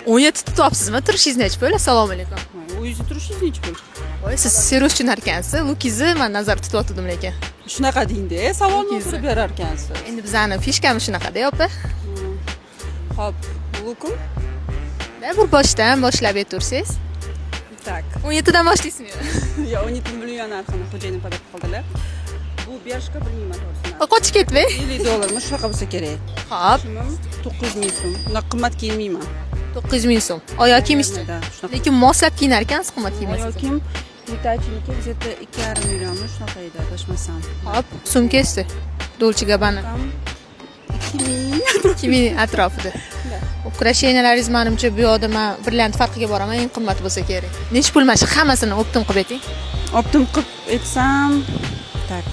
17 tutyapsizmi? Turishingiz necha pul? Assalomu alaykum. O yüzü turishingiz necha pul? Voy, siz servischinar ekansiz. Lukizni men nazarda tutyotgandim lekin. Shunaqa deydi, savolni qilib berar ekansiz. Endi bizani fishkamiz shunaqa-da, opa. Hop, lukum. Da bir boshdan boshlab aytursiz. Tak. 17 dan boshlaysizmi? Ya 17 million narxini xo'jayinim talab qildilar. Bu berishga bilmayman to'g'risini. Qochib ketmang. $50 shunaqa bo'lsa kerak. Hop, 900 ming so'm. Unaqa qimmat kiymayman. 900 ming so'm. Oyoq kiyimchi. Shunaqa. Lekin moslab kiyinar ekansiz, qimmat kiymaysiz. Yokim Vitachiniki где-то 2,5 millionmi shunaqa edi, adashmasam. Hop, sumkasi. Dolce Gabbana. Tam 2000 atrofida. Ukrasheniyalar menimcha bu yoqda men brilliant farqiga boraman, eng qimmat bo'lsa kerak. Necha pul mana shu hammasini optim qilib ayting. Optim qilib aytsam, tak.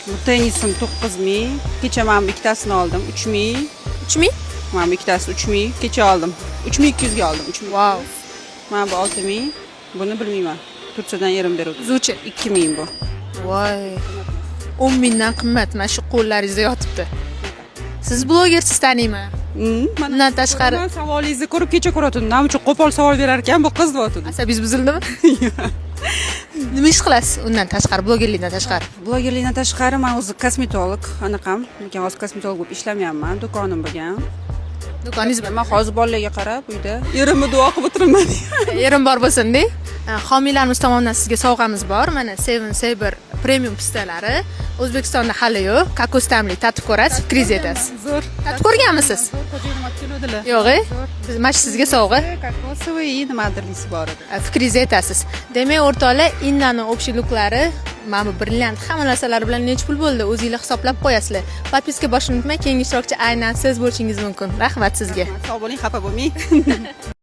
Bu tennisim 9 ming. Kecha men ikkitasini oldim, 3 ming. 3 ming? Mana bu ikkitasi 3 ming. Kecha oldim. 3200 ga oldim, 3 ming. Wow. Mana bu 6 ming. Buni bilmayman. Turkiyadan yerim beradi. Zuchi 2 ming bu. Voy. 10 mingdan qimmat mana shu qo'llaringizda yotibdi. Siz blogersiz taniyman. Bundan tashqari Men savolingizni ko'rib kecha ko'rdim. Nima uchun qo'pol savol berar ekan, bu qiz deyotdi. asabingiz buzildimi? Nima ish qilasiz undan tashqari, blogerlikdan tashqari? Blogerlikdan tashqari men o'zi kosmetolog, anaqam. Lekin hozir kosmetolog bo'lib ishlamayapman, do'konim bo'lgan. Do'koningiz bor. Men hozir bolalarga qarab uyda erimni duo qilib o'tiraman. Yerim bor bo'lsin-da. Homiylarimiz tomonidan sizga sovg'amiz bor. Mana Seven Saber premium pistalari. O'zbekistonda hali yo'q. Kokos tamli tatib ko'rasiz, fikringiz aytasiz. Zo'r. Tatib ko'rganmisiz? Xo'jayinim olib keluvdilar. Yo'q-e? Mana shu sizga sovg'a. Kokosovый и nimadirlisi bor edi. Fikringizni aytasiz. Demak, o'rtoqlar, Innani общий luklari mana bu brilliant hamma narsalari bilan necha pul bo'ldi? O'zingizlar hisoblab qo'yasizlar. Podpiska bosishni unutmang, keyingi ishtirokchi aynan siz bo'lishingiz mumkin. Rahmat sizga. Sog' bo'ling, xafa bo'lmang.